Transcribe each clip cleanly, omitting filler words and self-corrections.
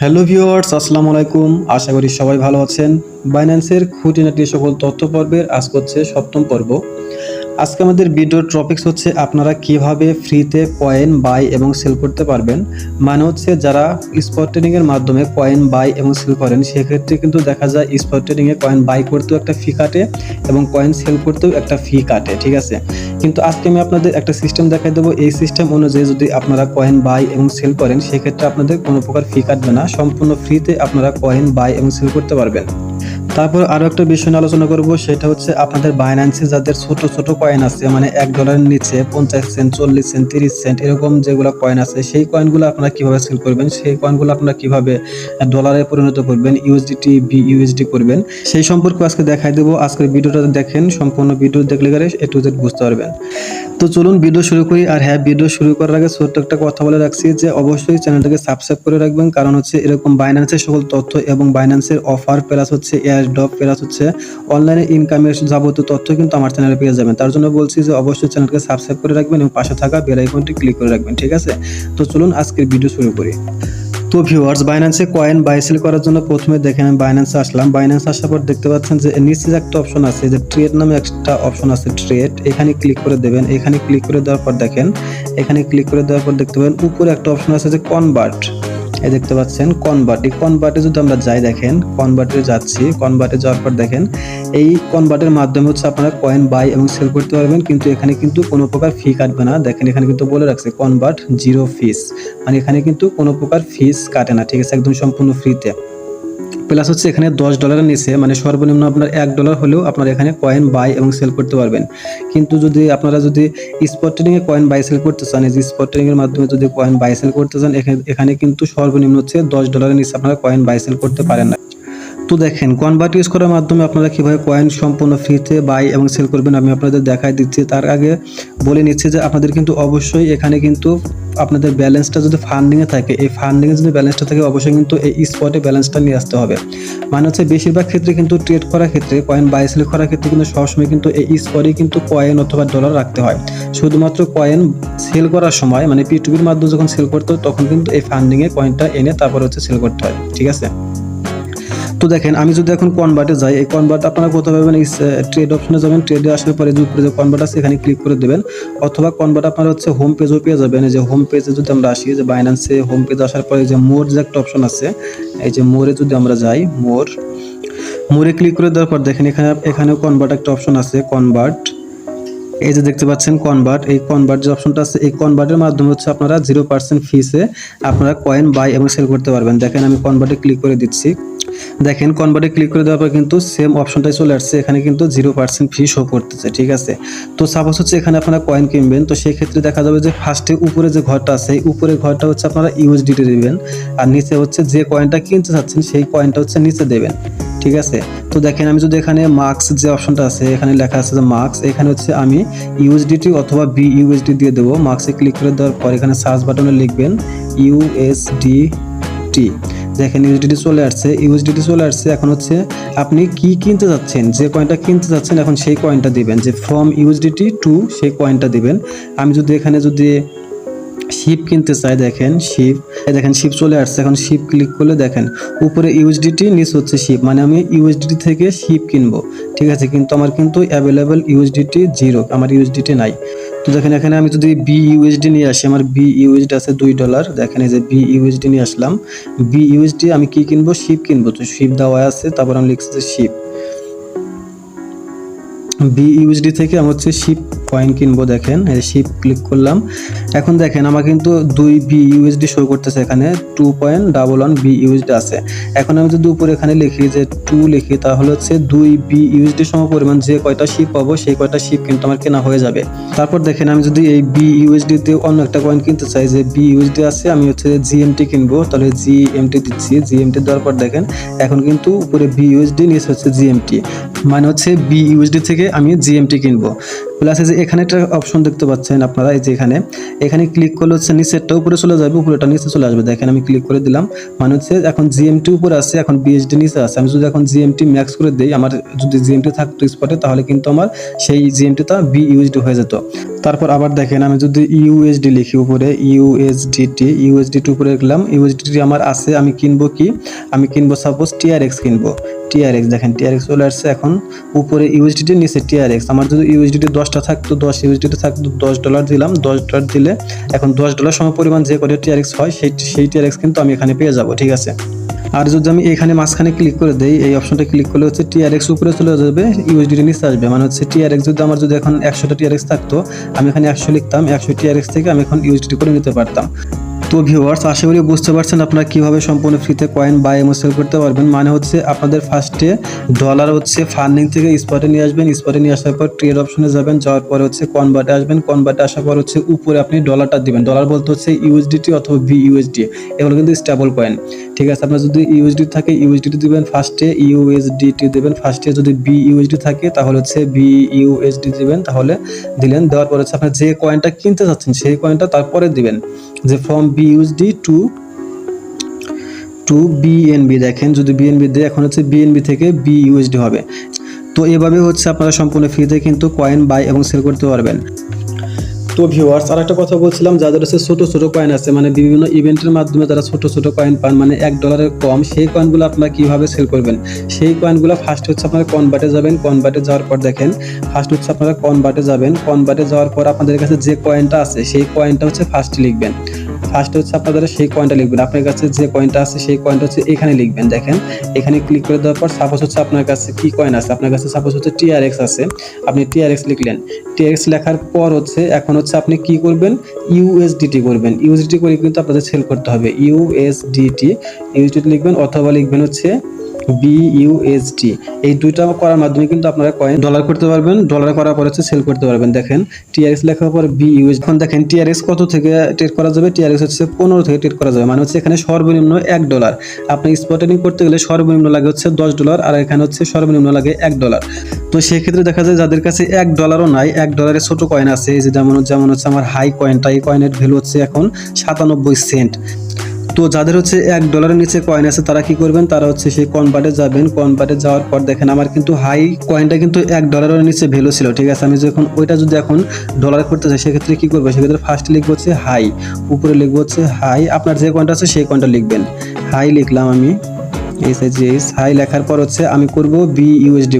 Hello viewers, আসসালামু আলাইকুম। আশা করি সবাই ভালো আছেন। বাইন্যান্সের খুঁটিনাটি সকল তথ্য পর্বের আজকে হচ্ছে 7ম পর্ব। আজকে আমাদের ভিডিওর টপিকস হচ্ছে আপনারা কিভাবে ফ্রিতে কয়েন বাই এবং সেল করতে পারবেন। মানে হচ্ছে যারা স্পট ট্রেডিং এর মাধ্যমে কয়েন বাই এবং সেল করেন সেক্ষেত্রে কিন্তু দেখা যায় স্পট ট্রেডিং এ কয়েন বাই করতেও একটা ফি কাটে এবং কয়েন সেল করতেও একটা ফি কাটে, ঠিক আছে। কিন্তু আজকে আমি আপনাদের একটা সিস্টেম দেখাই দেবো। এই সিস্টেম অনুযায়ী যদি আপনারা কয়েন বাই এবং সেল করেন সেক্ষেত্রে আপনাদের কোনো প্রকার ফি কাটবে না, সম্পূর্ণ ফ্রিতে আপনারা কয়েন বাই এবং সেল করতে পারবেন। তারপর আরও একটা বিষয় নিয়ে আলোচনা করব, সেটা হচ্ছে আপনাদের বাইন্যান্সে যাদের ছোট ছোট কয়েন আছে, মানে $1 নিচে 50 সেন্ট, 40 সেন্ট, 30 সেন্ট এরকম যেগুলো কয়েন আছে, সেই কয়েনগুলো আপনারা কিভাবে সেল করবেন, সেই কয়েনগুলো আপনারা কিভাবে ডলারে পরিণত করবেন, ইউএসডিটি বিইউএসডি করবেন, সেই সম্পর্কে আজকে দেখাই দেবো। আজকের ভিডিওটা দেখেন, সম্পূর্ণ ভিডিও দেখলে গেলে এ টু জেড বুঝতে পারবেন। তো চলুন ভিডিও শুরু করি। আর হ্যাঁ, ভিডিও শুরু করার আগে ছোট্ট একটা কথা বলে রাখছি যে অবশ্যই চ্যানেলটাকে সাবস্ক্রাইব করে রাখবেন, কারণ হচ্ছে এরকম বাইন্যান্সের সকল তথ্য এবং বাইন্যান্সের অফার প্লাস হচ্ছে এয়ারড্রপ প্লাস হচ্ছে অনলাইনে ইনকামের যাবতীয় তথ্য কিন্তু আমার চ্যানেলে পেয়ে যাবেন। তার জন্য বলছি যে অবশ্যই চ্যানেলকে সাবস্ক্রাইব করে রাখবেন এবং পাশে থাকা বেল আইকনটি ক্লিক করে রাখবেন, ঠিক আছে। তো চলুন আজকের ভিডিও শুরু করি। তো ভিউয়ার্স, বাইন্যান্সে কয়েন বাই সেল করার জন্য প্রথমে দেখেন আমি বাইন্যান্সে আসলাম। বাইন্যান্সে আসার পর দেখতে পাচ্ছেন যে নিচে একটা অপশন আছে, যে ট্রেড নামে একটা অপশন আছে, ট্রেড, এখানে ক্লিক করে দেবেন। এখানে ক্লিক করে দেওয়ার পর দেখেন, এখানে ক্লিক করে দেওয়ার পর দেখতে পাবেন উপরে একটা অপশন আছে যে কনভার্ট, এই দেখতে পাচ্ছেন কনভার্ট। এই কনভার্টে যদি আমরা যাই, দেখেন কনভার্টে যাচ্ছি। কনভার্টে যাওয়ার পর দেখেন এই কনভার্টের মাধ্যমে হচ্ছে আপনারা কয়েন বাই এবং সেল করতে পারবেন, কিন্তু এখানে কিন্তু কোনো প্রকার ফি কাটবে না। দেখেন এখানে কিন্তু বলে রাখছে কনভার্ট জিরো ফিস, মানে এখানে কিন্তু কোনো প্রকার ফিস কাটে না, ঠিক আছে, একদম সম্পূর্ণ ফ্রিতে। প্লাস হচ্ছে এখানে $10 নিচে, মানে সর্বনিম্ন আপনার $1 হলেও আপনারা এখানে কয়েন বাই এবং সেল করতে পারবেন। কিন্তু যদি আপনারা যদি স্পট ট্রেডিং এ কয়েন বাই সেল করতে চান, এই যে স্পট ট্রেডিং এর মাধ্যমে যদি কয়েন বাই সেল করতে চান, এখানে কিন্তু সর্বনিম্ন হচ্ছে $10 নিচে আপনারা কয়েন বাই সেল করতে পারেন না। তো দেখেন কনভার্ট ইউজ করার মাধ্যমে আপনারা কিভাবে কয়েন সম্পূর্ণ ফ্রিতে বাই এবং সেল করবেন আমি আপনাদের দেখাই দিচ্ছি। তার আগে বলে নিচ্ছি যে আপনাদের কিন্তু অবশ্যই এখানে কিন্তু আপনাদের ব্যালেন্সটা যদি ফান্ডিংয়ে থাকে, এই ফান্ডিংয়ে যদি ব্যালেন্সটা থাকে অবশ্যই কিন্তু এই স্পটে ব্যালেন্সটা নিয়ে আসতে হবে। মানে হচ্ছে বেশিরভাগ ক্ষেত্রে কিন্তু ট্রেড করার ক্ষেত্রে, কয়েন বাই সেল করার ক্ষেত্রে কিন্তু সবসময় কিন্তু এই স্পটে কিন্তু কয়েন অথবা ডলার রাখতে হয়। শুধুমাত্র কয়েন সেল করার সময়, মানে P2P মাধ্যমে যখন সেল করতে হয় তখন কিন্তু এই ফান্ডিংয়ে কয়েনটা এনে তারপর হচ্ছে সেল করতে হয়, ঠিক আছে। তো দেখেন আমি যদি এখন কনভার্টে যাই, এই কনভার্ট আপনারা কোথাও পাবেন, এই ট্রেড অপশনে যাবেন। ট্রেডে আসার পরে যে উপরে যে কনভার্ট আছে এখানে ক্লিক করে দেবেন, অথবা কনভার্ট আপনারা হচ্ছে হোম পেজও পেয়ে যাবেন। এই যে হোম পেজে যদি আমরা আসি, যে বাইন্যান্সে হোম পেজ আসার পরে যে মোর যে একটা অপশন আছে, এই যে মোরে যদি আমরা যাই, মোরে ক্লিক করে দেওয়ার পর দেখেন এখানেও কনভার্ট একটা অপশন আছে, কনভার্ট। এই যে দেখতে পাচ্ছেন কনভার্ট, এই কনভার্ট যে অপশনটা আছে, এই কনভার্টের মাধ্যমে হচ্ছে আপনারা 0% ফিসে আপনারা কয়েন বাই এবং সেল করতে পারবেন। দেখেন আমি কনভার্টে ক্লিক করে দিচ্ছি। দেখেন কনভার্টে ক্লিক করে দেওয়ার পর কিন্তু সেম অপশনটাই চলে আসছে, এখানে কিন্তু 0% ফি শো করতেছে, ঠিক আছে। তো সাপোজ হচ্ছে এখানে আপনারা কয়েন কিনবেন, তো সেই ক্ষেত্রে দেখা যাবে যে ফার্স্টে উপরে যে ঘরটা আছে, এই উপরে ঘরটা হচ্ছে আপনারা ইউএসডিটি দেবেন, আর নিচে হচ্ছে যে কয়েনটা কিনতে চাচ্ছেন সেই কয়েনটা হচ্ছে নিচে দেবেন, ঠিক আছে। তো দেখেন আমি যদি এখানে মার্কস যে অপশনটা আছে, এখানে লেখা আছে যে মার্কস, এখানে হচ্ছে আমি ইউএসডিটি অথবা বিইউএসডি দিয়ে দেবো। মার্কসে ক্লিক করে দেওয়ার পর এখানে সার্চ বাটনে লিখবেন ইউএসডিটি। দেখেন ইউএসডিটি চলে আসছে, ইউএসডিটি চলে আসছে। এখন হচ্ছে আপনি কি কিনতে যাচ্ছেন, যে কয়েনটা কিনতে যাচ্ছেন এখন সেই কয়েনটা দিবেন, যে ফ্রম ইউএসডিটি টু সেই কয়েনটা দিবেন। আমি যদি এখানে যদি শিপ কিনতে চাই, দেখেন শিপ চলে আসছে। এখন শিপ ক্লিক করলে দেখেন উপরে ইউএসডিটি, নিচে হচ্ছে শিপ, মানে আমি ইউএসডিটি থেকে শিপ কিনবো, ঠিক আছে। কিন্তু আমার কিন্তু অ্যাভেলেবেল ইউএসডিটি 0, আমার ইউএসডিটি নাই। তো দেখেন এখানে আমি যদি বিইউএসডি নিয়ে আসি, আমার বিইউএসডি আছে $2। দেখেন এই যে বিইউএসডি নিয়ে আসলাম। বিইউএসডি আমি কি কিনবো, শিপ কিনবো, তো শিপ দেওয়া আছে, তারপর আমি লিখছি যে শিপ। বিইউএসডি থেকে আমি হচ্ছে শিপ কয়েন কিনবো। দেখেন এই শিপ ক্লিক করলাম। এখন দেখেন আমার কিন্তু 2 বিইউএসডি শো করতেছে, এখানে 2.11 বিইউএসডি আছে। এখন আমি যদি উপরে এখানে লিখি যে 2 লিখি, তাহলে হচ্ছে 2 বিইউএসডি সম পরিমাণ যে কয়টা শিপ পাবো সেই কয়টা শিপ কিন্তু আমার কেনা হয়ে যাবে। তারপর দেখেন আমি যদি এই বিইউএসডি তে অন্য একটা কয়েন কিনতে চাই, যে বিইউএসডি আছে, আমি হচ্ছে জিএমটি কিনবো, তাহলে জিএমটি দিচ্ছি। জিএমটি দেওয়ার পর দেখেন এখন কিন্তু উপরে বিইউএসডি, নিচে হচ্ছে জিএমটি, মানে হচ্ছে বিইউএসডি থেকে আমি জিএমটি কিনবো। প্লাস এই যে এখানে একটা অপশন দেখতে পাচ্ছেন আপনারা, এই যে এখানে ক্লিক করলে হচ্ছে নিচেরটা উপরে চলে যাবে, উপরেটা নিচে চলে আসবে। দেখেন আমি ক্লিক করে দিলাম, মানে হচ্ছে এখন জিএমটি উপরে আছে, এখন বিএসডি নিচে আছে। আমি যদি এখন জিএমটি ম্যাক্স করে দিই, আমার যদি জিএমটি থাকতো স্পটে, তাহলে কিন্তু আমার সেই জিএমটিটা বিইউএসডি হয়ে যেত। তারপর আবার দেখেন আমি যদি ইউএসডি লিখি উপরে, ইউএসডিটি উপরে লিখলাম, ইউএসডিটি আমার আছে। আমি কিনবো কি, আমি কিনবো সাপোজ টিআরএক্স কিনবো, টিআরএক্স। দেখেন টিআরএক্স চলে আসছে, এখন উপরে ইউএসডিটি নিচে টিআরএক্স। আমার যদি ইউএসডিটি 10টা থাকতো, 10 ইউএসডিটি থাকতো, $10 দিলাম, $10 দিলে এখন $10 সম পরিমাণ যে করে টিআরএক্স হয়, সেই টিআরএক্স কিন্তু আমি এখানে পেয়ে যাব, ঠিক আছে। আর যদি আমি এখানে মাঝখানে ক্লিক করে দেই, এই অপশনটা ক্লিক করলে হচ্ছে টিআরএক্স উপরে চলে যাবে, ইউএসডিটি নিচে আসবে। মানে হচ্ছে টিআরএক্স যদি আমার যদি এখন 100টা টিআরএক্স থাকতো, আমি এখানে 100 লিখতাম, 100 টিআরএক্স থেকে আমি এখন ইউএসডিটি করে নিতে পারতাম। তো ভিউয়ার্স, আশা করি বুঝতে পারছেন আপনারা কিভাবে সম্পূর্ণ ফ্রিতে কয়েন বাই এবং সেল করতে পারবেন। মানে হচ্ছে আপনাদের ফার্স্টে ডলার হচ্ছে ফান্ডিং থেকে স্পটে নিয়ে আসবেন, স্পটে নিয়ে আসার পর ট্রেড অপশনে যাবেন, যাওয়ার পরে হচ্ছে কনভার্টে আসবেন, কনভার্টে আসার পর হচ্ছে উপরে আপনি ডলারটা দিবেন। ডলার বলতে হচ্ছে ইউএসডিটি অথবা বিইউএসডি, এগুলো কিন্তু স্টেবল কয়েন, ঠিক আছে। আপনার যদি ইউএসডি থাকে ইউএসডিটি দিবেন ফার্স্টে, ইউএসডিটি দিবেন ফার্স্টে। যদি বিইউএসডি থাকে তাহলে হচ্ছে বিইউএসডি দিবেন, তাহলে দিলেন। দেওয়ার পর হচ্ছে আপনার যে কয়েনটা কিনতে চাচ্ছেন সেই কয়েনটা তারপরে দিবেন, যে ফ্রম বিইউএসডি টু বিএনবি। দেখেন যদি বিএনবি দেয়, এখন হচ্ছে বিএনবি থেকে বিইউএসডি হবে। তো এভাবে হচ্ছে আপনারা সম্পূর্ণ ফ্রিতে কিন্তু কয়েন বাই এবং সেল করতে পারবেন। তো ভিউয়ার্স, আর একটা কথা বলছিলাম, যাদের হচ্ছে ছোট ছোট কয়েন আছে, মানে বিভিন্ন ইভেন্টের মাধ্যমে যারা ছোট ছোট কয়েন পান, মানে $1 কম, সেই কয়েনগুলো আপনারা কিভাবে সেল করবেন। সেই কয়েনগুলো ফার্স্ট হচ্ছে আপনারা কনভার্টে যাবেন, কনভার্টে যাওয়ার পর দেখেন ফার্স্ট হচ্ছে আপনারা কনভার্টে যাবেন, কনভার্টে যাওয়ার পর আপনাদের কাছে যে কয়েনটা আছে সেই কয়েনটা হচ্ছে ফার্স্টে লিখবেন। ফার্স্টে হচ্ছে আপনারা সেই কয়েনটা লিখবেন, আপনার কাছে যে কয়েনটা আছে সেই কয়েনটা হচ্ছে এখানে লিখবেন। দেখেন এখানে ক্লিক করে দেওয়ার পর সাপোজ হচ্ছে আপনার কাছে কি কয়েন আছে, আপনার কাছে সাপোজ হচ্ছে টিআরএক্স আছে, আপনি টিআরএক্স লিখলেন। টিআরএক্স লেখার পর হচ্ছে এখন হচ্ছে আপনি কি করবেন, ইউএসডিটি করবেন। ইউএসডিটি করে কিন্তু আপনাদের সেল করতে হবে, ইউএসডিটি লিখবেন, অথবা লিখবেন হচ্ছে বিইউএসডি। এই দুইটা করার মাধ্যমে কিন্তু আপনারা কয়েন ডলার করতে পারবেন, ডলার করার পর হচ্ছে সেল করতে পারবেন। দেখেন টিআরএক্স লেখার পর বিইউএসডি। এখন দেখেন টিআরএক্স কত থেকে ট্রেড করা যাবে, টিআরএক্স হচ্ছে 15 থেকে ট্রেড করা যাবে। মানে হচ্ছে এখানে সর্বনিম্ন $1, আপনি স্পট ট্রেডিং করতে গেলে সর্বনিম্ন লাগে হচ্ছে $10, আর এখানে হচ্ছে সর্বনিম্ন লাগে $1। তো সেই ক্ষেত্রে দেখা যায় যাদের কাছে $1ও নাই, $1 ছোট কয়েন আছে, এই যে যেমন হচ্ছে আমার হাই কয়েনটা, এই কয়েনের ভ্যালু হচ্ছে এখন 97 সেন্ট। তো যাদের হচ্ছে $1 নিচে কয়েন আছে তারা কি করবেন, তারা হচ্ছে সেই কনভার্টে যাবেন, কনভার্টে যাওয়ার পর দেখেন আমার কিন্তু হাই কয়েনটা কিন্তু $1 নিচে ভ্যালু ছিল, ঠিক আছে। আমি যখন ওইটা যদি এখন ডলার করতে চাই সেক্ষেত্রে কি করবো, সেক্ষেত্রে ফার্স্ট লিখবো হচ্ছে হাই, উপরে লিখবো হচ্ছে হাই, আপনার যে কয়েনটা আছে সেই কয়েনটা লিখবেন। হাই লিখলাম আমি, হাই লেখার পর হচ্ছে আমি করব বিইউএসডি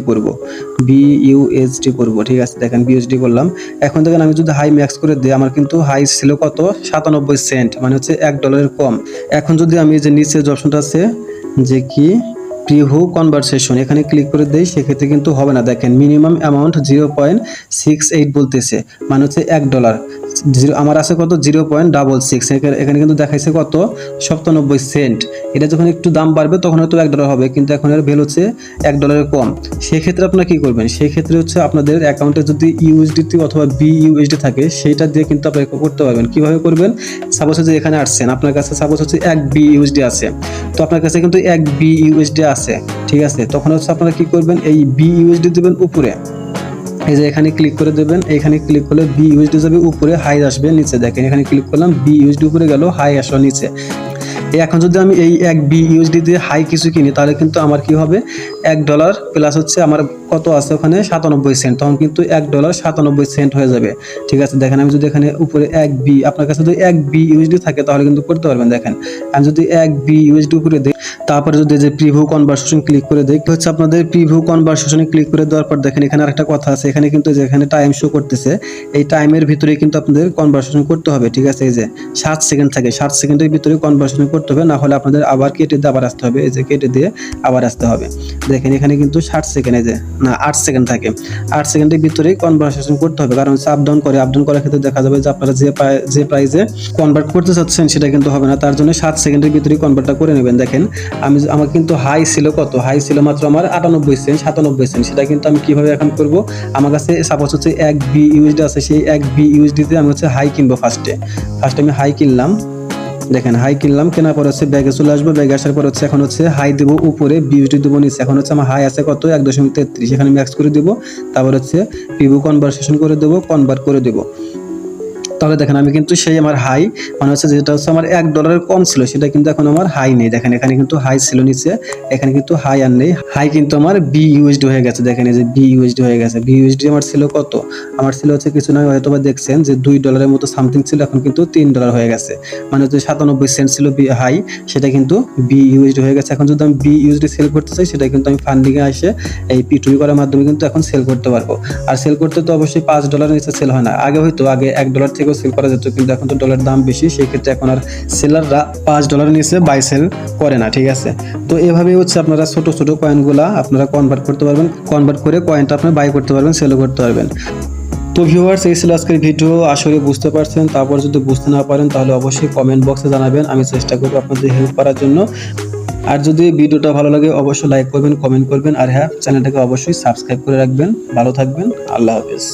করব, ঠিক আছে। দেখেন বিইউএসডি করলাম। এখন দেখেন আমি যদি হাই ম্যাক্স করে দিই, আমার কিন্তু হাই ছিল কত, 97 সেন্ট, মানে হচ্ছে $1 কম। এখন যদি আমি যে নিচে যে অপশনটা আছে যে কি প্রিভিউ কনভারসেশন, এখানে ক্লিক করে দেই, সেক্ষেত্রে কিন্তু হবে না। দেখেন মিনিমাম অ্যামাউন্ট 0.68 বলতেছে, মানে হচ্ছে $1। আমার আছে কত, 0.66, এখানে কিন্তু দেখাইছে কত, 97 সেন্ট। এটা যখন একটু দাম বাড়বে তখন হয়তো $1 হবে, কিন্তু এখন এর ভ্যালু হচ্ছে $1 কম। সেক্ষেত্রে আপনারা কি করবেন, সেক্ষেত্রে হচ্ছে আপনাদের অ্যাকাউন্টে যদি ইউএসডিটি অথবা বিইউএসডি থাকে সেইটা দিয়ে কিন্তু আপনারা করতে পারবেন। কিভাবে করবেন, সাপোজ হচ্ছে এখানে আসছেন, আপনার কাছে সাপোজ হচ্ছে 1 বিইউএসডি আছে, তো আপনার কাছে কিন্তু 1 বিইউএসডি আছে, ঠিক আছে। তখন হচ্ছে আপনারা কি করবেন, এই বিইউএসডি দিবেন উপরে, এই যে এখানে ক্লিক করে দেবেন, এখানে ক্লিক করলে বিইউএসডি যাবে উপরে, হাই আসবে নিচে। দেখেন এখানে ক্লিক করলাম, বিইউএসডি উপরে গেল, হাই আসলো নিচে। এখন যদি আমি এই 1 বিইউএসডি দিয়ে হাই কিছু কিনি, তাহলে কিন্তু আমার কি হবে, $1 প্লাস হচ্ছে আমার কত আছে ওখানে 97 সেন্ট, তখন কিন্তু $1 97 সেন্ট হয়ে যাবে, ঠিক আছে। দেখেন আমি যদি এখানে উপরে 1 বি, আপনার কাছে যদি 1 বিইউএসডি থাকে তাহলে কিন্তু করতে পারবেন। দেখেন আমি যদি 1 বিইউএসডি উপরে দিই, তারপরে যদি যে প্রিভিউ কনভারসেশন ক্লিক করে দেই, হচ্ছে আপনাদের প্রিভিউ কনভারসেশনে ক্লিক করে দেওয়ার পর দেখেন এখানে আরেকটা কথা আছে, এখানে কিন্তু যেখানে টাইম শো করতেছে, এই টাইমের ভিতরে কিন্তু আপনাদের কনভারসেশন করতে হবে, ঠিক আছে। এই যে 7 সেকেন্ড থাকে, 7 সেকেন্ডের ভিতরে কনভারসেশন করতে হবে, না হলে আপনাদের আবার কেটে দিয়ে আবার আসতে হবে, এই যে কেটে দিয়ে আবার আসতে হবে। দেখেন এখানে কিন্তু 60 সেকেন্ড, এই যে না 8 সেকেন্ড থাকে, 8 সেকেন্ডের ভিতরেই কনভারসেশন করতে হবে, কারণ হচ্ছে আপ ডাউন করার ক্ষেত্রে দেখা যাবে যে আপনারা যে প্রাইসে কনভার্ট করতে চাচ্ছেন সেটা কিন্তু হবে না, তার জন্য 7 সেকেন্ডের ভিতরেই কনভার্টটা করে নেবেন। দেখেন আমার কিন্তু হাই ছিল কত, হাই ছিল মাত্র আমার 98 সেন্ট, 97 সেন্ট। সেটা কিন্তু আমি কিভাবে এখন করব, আমার কাছে সাপোজ হচ্ছে 1 বিইউএসডি আছে, সেই 1 বিইউএসডি তে আমি হচ্ছে হাই কিনবো। ফার্স্টে আমি হাই কিনলাম, দেখেন হাই কিনলাম, কেনার পর হচ্ছে ব্যাগে চলে আসবো, ব্যাগে আসার পর হচ্ছে এখন হচ্ছে হাই দেবো উপরে, বিউটি দেবো নিচে। এখন হচ্ছে আমার হাই আছে কত 1.33, এখানে ম্যাক্স করে দেবো, তারপর হচ্ছে পিভু কনভারসেশন করে দেবো, কনভার্ট করে দেবো। তাহলে দেখেন আমি কিন্তু সেই আমার হাই মানে হচ্ছে যেটা হচ্ছে আমার $1 কম ছিল সেটা কিন্তু এখন আমার হাই নেই। দেখেন এখানে কিন্তু হাই ছিল নিচে, এখানে কিন্তু হাই আর নেই, হাই কিন্তু আমার BUSD হয়ে গেছে। দেখেন এই যে BUSD হয়ে গেছে। BUSD আমার ছিল কত, আমার ছিল হচ্ছে কিছু না হয়তো বা দেখছেন যে $2 মতো সামথিং ছিল, এখন কিন্তু $3 হয়ে গেছে। মানে হচ্ছে 97 সেন্ট ছিল হাই, সেটা কিন্তু BUSD হয়ে গেছে। এখন যদি আমি BUSD সেল করতে চাই সেটা কিন্তু আমি ফান্ডিং এ এসে এই P2P করার মাধ্যমে কিন্তু এখন সেল করতে পারবো। আর সেল করতে তো অবশ্যই $5 নিচে সেল হয় না। আগে হয়তো আগে $1 থেকেও সেল করা যেত, কিন্তু এখন তো ডলার দাম বেশি, সেই ক্ষেত্রে এখন আর সেলাররা $5 নিচে বাই সেল করে না। ঠিক আছে, তো এভাবেই হচ্ছে আপনারা ছোট ছোট কয়েনগুলা আপনারা কনভার্ট করতে পারবেন, কনভার্ট করে কয়েনটা আপনি বাই করতে পারবেন, সেলও করতে পারবেন। তো ভিউয়ার্স, এই ছিল আজকের ভিডিও। আসলে বুঝতে পারছেন, তারপর যদি বুঝতে না পারেন তাহলে অবশ্যই কমেন্ট বক্সে জানাবেন, আমি চেষ্টা করবো আপনাদের হেল্প করার জন্য। আর যদি ভিডিওটা ভালো লাগে অবশ্যই লাইক করবেন, কমেন্ট করবেন, আর হ্যাঁ চ্যানেলটাকে অবশ্যই সাবস্ক্রাইব করে রাখবেন। ভালো থাকবেন, আল্লাহ হাফেজ।